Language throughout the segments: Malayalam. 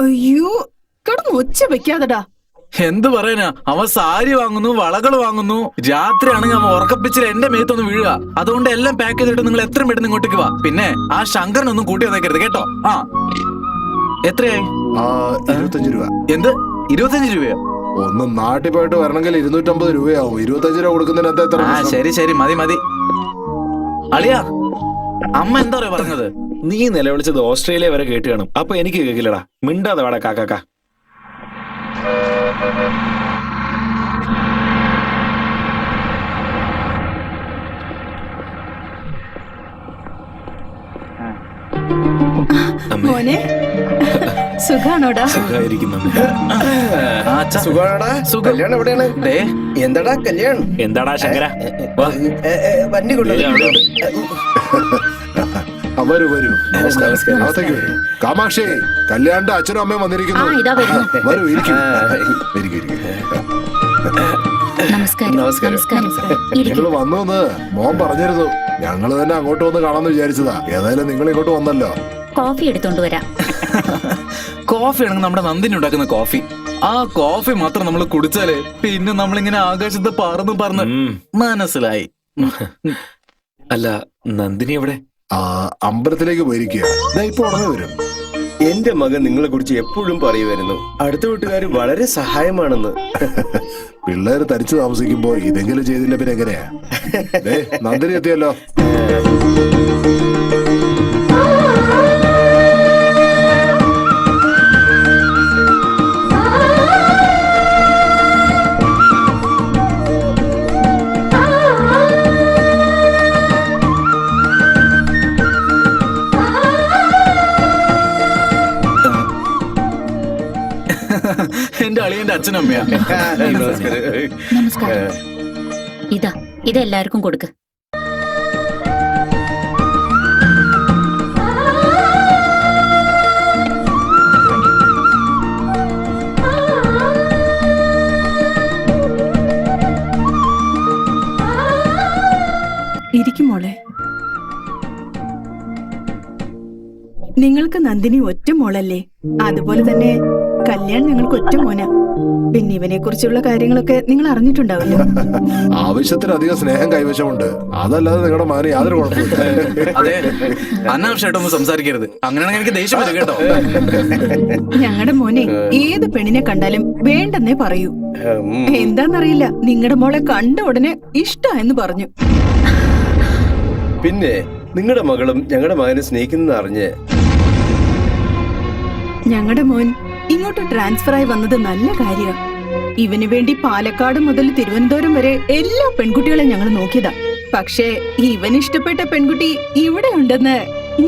അയ്യോ, കിടന്ന് ഒച്ച വെക്കാതെടാ. എന്ത് പറയാനാ, അവൻ സാരി വാങ്ങുന്നു, വളകൾ വാങ്ങുന്നു. രാത്രിയാണെങ്കിൽ അവൻ ഉറക്കപ്പിച്ചിൽ എന്റെ മേത്തൊന്ന് വീഴുക. അതുകൊണ്ട് എല്ലാം പാക്ക് ചെയ്തിട്ട് നിങ്ങൾ എത്രയും പെട്ടെന്ന് ഇങ്ങോട്ടേക്ക് വാ. പിന്നെ ആ ശങ്കരനൊന്നും കൂട്ടി വന്നേക്കരുത് കേട്ടോ. ആ എത്രയായി? 25 രൂപ. എന്ത് 25 രൂപയോ? ഒന്ന് നാട്ടിൽ പോയിട്ട് വരണമെങ്കിൽ 250 രൂപയാവും. 25 രൂപ കൊടുക്കുന്നതിന് എത്ര? ആ ശരി ശരി, മതി മതി. അളിയാ, അമ്മ എന്താ പറയാ പറഞ്ഞത്? നീ നിലവിളിച്ചത് ഓസ്ട്രേലിയ വരെ കേട്ട് കാണും. അപ്പൊ എനിക്ക് കേൾക്കില്ലടാ. മിണ്ടാതെ വാടാ കാക്കാക്ക. മോനെ സുഖാണോടാ? സുഖായിരിക്കുന്നു. കല്യാണം എവിടെയാണ്? എന്താടാ കല്യാണം? എന്താടാ ശങ്കര? വണ്ടി കൊണ്ടുവരും. വരൂ വരൂ. അകത്തേക്ക് വരൂ. കാമാക്ഷി, കല്യാണിന്റെ അച്ഛനും അമ്മയും വന്നിരിക്കുന്നു. വരൂ, ഇരിക്കും. നിങ്ങൾ വന്നോന്ന് മോൻ പറഞ്ഞിരുന്നു. ഞങ്ങള് തന്നെ അങ്ങോട്ട് വന്ന് കാണാന്ന് വിചാരിച്ചതാ. ഏതായാലും നിങ്ങൾ ഇങ്ങോട്ട് വന്നല്ലോ. കോഫി എടുത്തോണ്ട് വരാം. കോഫി ആണെങ്കിൽ നമ്മുടെ നന്ദിനി ഉണ്ടാക്കുന്ന കോഫി. ആ കോഫി മാത്രം നമ്മൾ കുടിച്ചാല് പിന്നെ നമ്മളിങ്ങനെ ആകാശത്ത് പറന്ന് മനസ്സിലായി. അല്ല, നന്ദിനി എവിടെ? അമ്പലത്തിലേക്ക് പോയിരിക്കുക. ഇപ്പൊ ഉടനെ വരും. എന്റെ മകൻ നിങ്ങളെ കുറിച്ച് എപ്പോഴും പറയുമായിരുന്നു, അടുത്ത വീട്ടുകാർ വളരെ സഹായമാണെന്ന്. പിള്ളേര് തരിച്ചു താമസിക്കുമ്പോ ഇതെങ്കിലും ചെയ്തില്ല പിന്നെ എങ്ങനെയാ? നന്ദിനി എത്തിയല്ലോ. എന്റെ അളിയന്റെ അച്ഛനും അമ്മയാ. നമസ്കാരം. ഇതെല്ലാവർക്കും കൊടുക്ക്. ഇരിക്കും മോളെ. നിങ്ങൾക്ക് നന്ദിനി ഒറ്റ മോളല്ലേ? അതുപോലെ തന്നെ കല്യാൺ ഞങ്ങൾക്ക് ഒറ്റ മോനാ. പിന്നെ ഇവനെ കുറിച്ചുള്ള കാര്യങ്ങളൊക്കെ നിങ്ങൾ അറിഞ്ഞിട്ടുണ്ടാവല്ലോ. ആവശ്യത്തിലധികം സ്നേഹം കൈവശമുണ്ട്. അതല്ലാതെ നിങ്ങളുടെ മകന് യാതൊരു കുഴപ്പമില്ല. അതെ, അനാവശ്യമായിട്ടൊന്നും സംസാരിക്കരുത്. അങ്ങനെയാണെങ്കിൽ എനിക്ക് ദേഷ്യം വരും കേട്ടോ. ഞങ്ങളുടെ മോനെ ഏത് പെണ്ണിനെ കണ്ടാലും വേണ്ടെന്നേ പറയൂ. എന്താന്നറിയില്ല, നിങ്ങളുടെ മോളെ കണ്ട ഉടനെ ഇഷ്ടായെന്ന് പറഞ്ഞു. പിന്നെ നിങ്ങളുടെ മകളും ഞങ്ങളുടെ മകനെ സ്നേഹിക്കുന്ന അറിഞ്ഞ് ഞങ്ങളുടെ മോൻ ഇങ്ങോട്ട് ട്രാൻസ്ഫർ ആയി വന്നത് നല്ല കാര്യമാണ്. ഇവന് വേണ്ടി പാലക്കാട് മുതൽ തിരുവനന്തപുരം വരെ എല്ലാ പെൺകുട്ടികളെ ഞങ്ങൾ നോക്കിയതാ. പക്ഷേ ഇവൻ ഇഷ്ടപ്പെട്ട പെൺകുട്ടി ഇവിടെ ഉണ്ടെന്ന്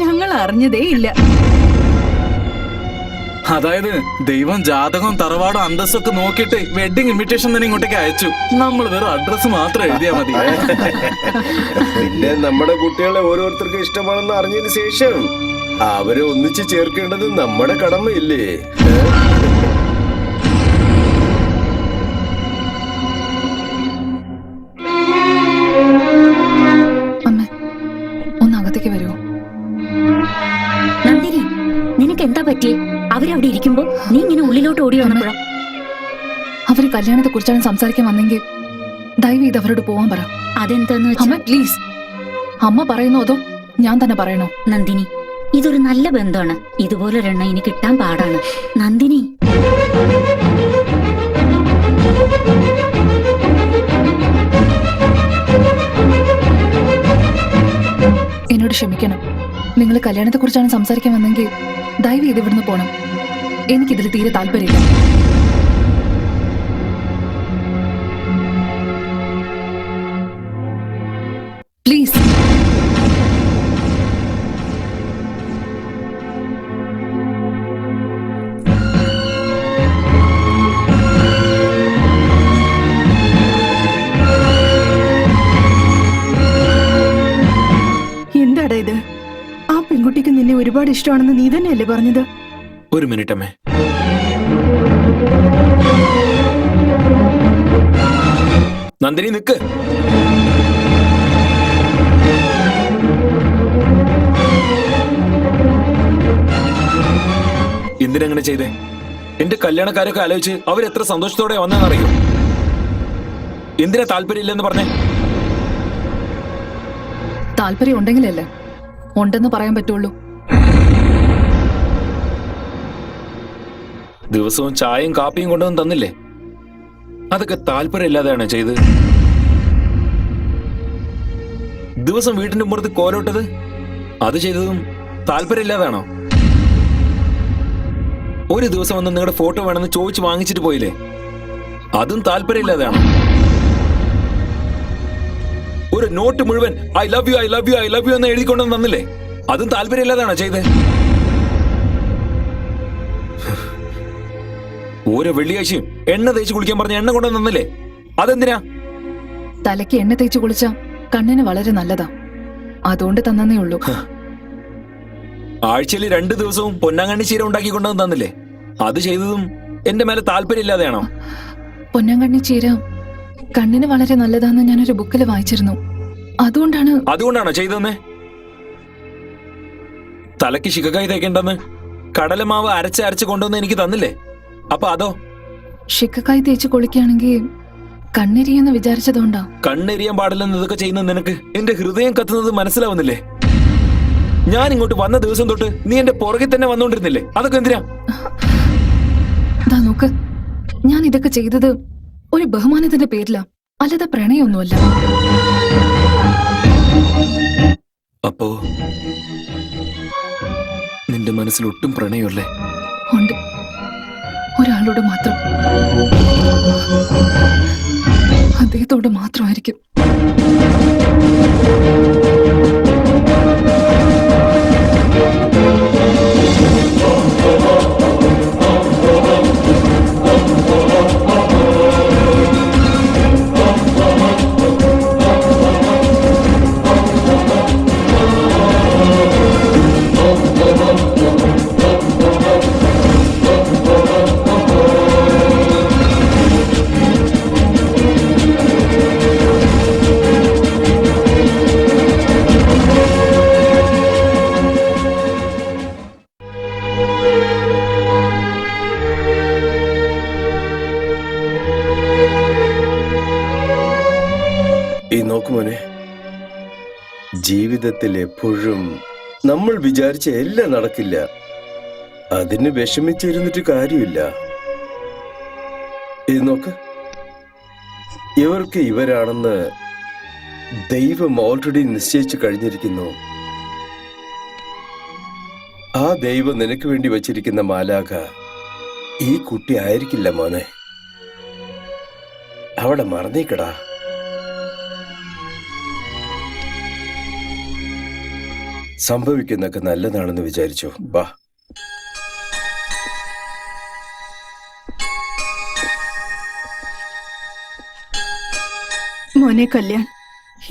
ഞങ്ങൾ അറിഞ്ഞതേ ഇല്ല. അതായത് ദൈവം ജാതകവും തറവാടും അന്തസ്സൊക്കെ നോക്കിയിട്ട് വെഡിങ് ഇൻവിറ്റേഷൻ തന്നെ ഇങ്ങോട്ടേക്ക് അയച്ചു. നമ്മൾ വെറും അഡ്രസ് മാത്രം എഴുതിയാ മതി. പിന്നെ നമ്മുടെ കുട്ടികളെ ഓരോരുത്തർക്കും ഇഷ്ടമാണെന്ന് അറിഞ്ഞതിന് ശേഷം അവരെ ഒന്നിച്ച് ചേർക്കേണ്ടത് നമ്മുടെ കടമയില്ലേ? ഒന്നകത്തേക്ക് വരുമോ? നന്ദിനി, നിനക്ക് എന്താ പറ്റിയേ? അവരവിടെ ഇരിക്കുമ്പോ നീ ഇങ്ങനെ ഉള്ളിലോട്ട് ഓടി വന്നപ്പോഴാ? അവര് കല്യാണത്തെ കുറിച്ചാണ് സംസാരിക്കാൻ വന്നെങ്കിൽ ദയവ് ചെയ്ത് അവരോട് പോവാൻ പറ. അതെന്താന്ന് അമ്മ പ്ലീസ്. അമ്മ പറയുന്നോ അതോ ഞാൻ തന്നെ പറയണോ? നന്ദിനി, ഇതൊരു നല്ല ബന്ധമാണ്. ഇതുപോലൊരെണ്ണ ഇനി കിട്ടാൻ പാടാണ്. നന്ദിനി, എന്നോട് ക്ഷമിക്കണം. നിങ്ങൾ കല്യാണത്തെ കുറിച്ചാണ് സംസാരിക്കാൻ വന്നെങ്കിൽ ദയവ് ചെയ്ത് ഇവിടുന്ന് പോണം. എനിക്കിതിൽ തീരെ താല്പര്യമില്ല. പ്ലീസ്. എന്താടാ ഇത്? ആ പെൺകുട്ടിക്ക് നിന്നെ ഒരുപാട് ഇഷ്ടമാണെന്ന് നീ തന്നെയല്ലേ പറഞ്ഞത്? ഒരു മിനിറ്റ് അമ്മേ. നന്ദിനി നിക്ക്. എന്തിനെങ്ങനെ ചെയ്തേ? എന്റെ കല്യാണക്കാരൊക്കെ ആലോചിച്ച് അവരെത്ര സന്തോഷത്തോടെ വന്നെന്നറിയോ? എന്തിനാ താല്പര്യമില്ലെന്ന് പറഞ്ഞേ? താല്പര്യം ഉണ്ടെങ്കിലല്ലേ ഉണ്ടെന്ന് പറയാൻ പറ്റുള്ളൂ. ദിവസവും ചായയും കാപ്പിയും കൊണ്ടുവന്ന് തന്നില്ലേ? അതൊക്കെ താല്പര്യമില്ലാതെയാണ് ചെയ്ത്. ദിവസം വീട്ടിന്റെ പുറത്ത് കോലോട്ടത് അത് ചെയ്തതും താല്പര്യമില്ലാതാണോ? ഒരു ദിവസം വന്ന് നിങ്ങളുടെ ഫോട്ടോ വേണമെന്ന് ചോദിച്ചു വാങ്ങിച്ചിട്ട് പോയില്ലേ? അതും താല്പര്യമില്ലാതെയാണോ? ഒരു നോട്ട് മുഴുവൻ I love you I love you I love you എന്ന് എഴുതിക്കൊണ്ടെന്ന് തന്നില്ലേ? അതും താല്പര്യമില്ലാതാണോ ചെയ്തേ? ഓരോ വെള്ളിയാഴ്ചയും എണ്ണ തേച്ച് കുളിക്കാൻ പറഞ്ഞ എണ്ണ കൊണ്ടുവന്ന് തന്നില്ലേ? അതെന്തിനാ? തലയ്ക്ക് എണ്ണ തേച്ച് കുളിച്ചാ കണ്ണിന് വളരെ നല്ലതാ, അതുകൊണ്ട് തന്നേ ഉള്ളൂ. ആഴ്ചയിൽ 2 ദിവസവും പൊന്നാങ്കണ്ണി ചീര ഉണ്ടാക്കി കൊണ്ടുവന്ന് തന്നില്ലേ? അത് ചെയ്തതും എന്റെ മേലെ താല്പര്യമില്ലാതെയാണോ? പൊന്നാങ്കണ്ണി ചീര കണ്ണിന് വളരെ നല്ലതാന്ന് ഞാനൊരു ബുക്കിൽ വായിച്ചിരുന്നു. അതുകൊണ്ടാണോ ചെയ്തതെന്നേ? തലയ്ക്ക് ശിഖകായി തേക്കേണ്ടെന്ന് കടലമാവ് അരച്ച് കൊണ്ടുവന്ന് എനിക്ക് തന്നില്ലേ? അപ്പൊ അതോ? ശിഖക്കായി തേച്ച് കുളിക്കുകയാണെങ്കിൽ കണ്ണെരിയെന്ന് വിചാരിച്ചതുകൊണ്ടാ. കണ്ണെരിയാൻ പാടില്ലെന്ന് ഇതൊക്കെ ചെയ്യുന്ന നിനക്ക് എന്റെ ഹൃദയം കത്തുന്നത് മനസ്സിലാവുന്നില്ലേ? ഞാൻ ഇങ്ങോട്ട് വന്ന ദിവസം തൊട്ട് നീ എന്റെ പുറകെ തന്നെ വന്നോണ്ടിരുന്നില്ലേ? അതൊക്കെ എന്തിനാ? ദാ നോക്ക്, ഞാൻ ഇതൊക്കെ ചെയ്തത് ഒരു ബഹുമാനത്തിന്റെ പേരിലാ, അല്ലാതെ പ്രണയമൊന്നുമല്ല. അപ്പോ നിന്റെ മനസ്സിൽ ഒട്ടും പ്രണയമല്ലേ? ഉണ്ട്, ഒരാളോട് മാത്രം. അദ്ദേഹത്തോട് മാത്രമായിരിക്കും. നോക്കുമോനെ, ജീവിതത്തിൽ എപ്പോഴും നമ്മൾ വിചാരിച്ച എല്ലാം നടക്കില്ല. അതിന് വിഷമിച്ചിരുന്നിട്ട് കാര്യമില്ല. ഇത് നോക്ക്, ഇവർക്ക് ഇവരാണെന്ന് ദൈവം ഓൾറെഡി നിശ്ചയിച്ചു കഴിഞ്ഞിരിക്കുന്നു. ആ ദൈവം നിനക്ക് വേണ്ടി വച്ചിരിക്കുന്ന മാലാഖ ഈ കുട്ടി ആയിരിക്കില്ല മോനെ. അവിടെ മറന്നേക്കടാ. സംഭവിക്കുന്നൊക്കെ നല്ലതാണെന്ന് വിചാരിച്ചു. വാ. മോനെ കല്യാൺ,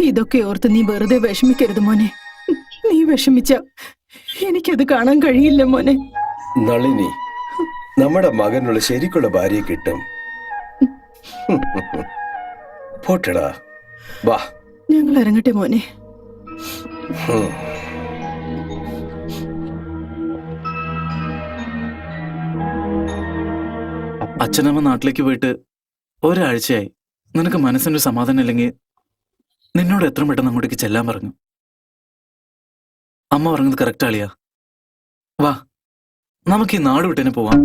ഇതൊക്കെ ഓർത്ത് നീ വെറുതെ വിഷമിക്കരുത് മോനെ. നീ വിഷമിച്ച എനിക്കത് കാണാൻ കഴിയില്ല മോനെ. നളിനി, നമ്മുടെ മകനുള്ള ശരിക്കുള്ള ഭാര്യയെ കിട്ടും. പോട്ടടാ, വാ. ഞങ്ങൾ ഇറങ്ങട്ടെ മോനെ. അച്ഛനമ്മ നാട്ടിലേക്ക് പോയിട്ട് ഒരാഴ്ചയായി. നിനക്ക് മനസ്സിനൊരു സമാധാനം ഇല്ലെങ്കിൽ നിന്നോട് എത്ര പെട്ടെന്ന് അങ്ങോട്ടേക്ക് ചെല്ലാൻ പറഞ്ഞു. അമ്മ പറഞ്ഞത് കറക്റ്റ് ആളിയാ. വാ, നമുക്ക് ഈ നാട് വിട്ടേനെ പോവാം.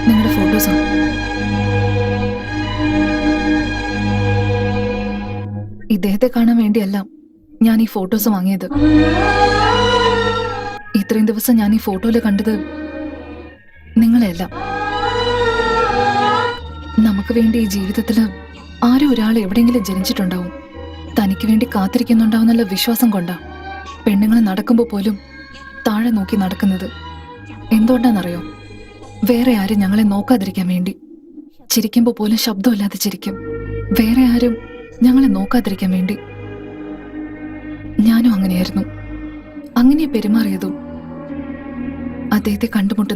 നിങ്ങളുടെ ഫോട്ടോസോ? ഇദ്ദേഹത്തെ കാണാൻ വേണ്ടിയല്ല ഞാൻ ഈ ഫോട്ടോസ് വാങ്ങിയത്. ഇത്രയും ദിവസം ഞാൻ ഈ ഫോട്ടോയില് കണ്ടത് നിങ്ങളെയല്ല. നമുക്ക് വേണ്ടി ഈ ജീവിതത്തില് ആരോ ഒരാൾ എവിടെയെങ്കിലും ജനിച്ചിട്ടുണ്ടാവും, തനിക്ക് വേണ്ടി കാത്തിരിക്കുന്നുണ്ടാവുന്നുള്ള വിശ്വാസം കൊണ്ടാ പെണ്ണുങ്ങൾ നടക്കുമ്പോൾ പോലും താഴെ നോക്കി നടക്കുന്നത്. എന്തുകൊണ്ടാണെന്നറിയോ? വേറെ ആരും ഞങ്ങളെ നോക്കാതിരിക്കാൻ വേണ്ടി. ചിരിക്കുമ്പോൾ പോലും ശബ്ദമില്ലാതെ ചിരിക്കും, വേറെ ആരും ഞങ്ങളെ നോക്കാതിരിക്കാൻ വേണ്ടി. ഞാനും അങ്ങനെയായിരുന്നു. അങ്ങനെ പെരുമാറിയതും അദ്ദേഹത്തെ കണ്ടുമുട്ടുന്നത്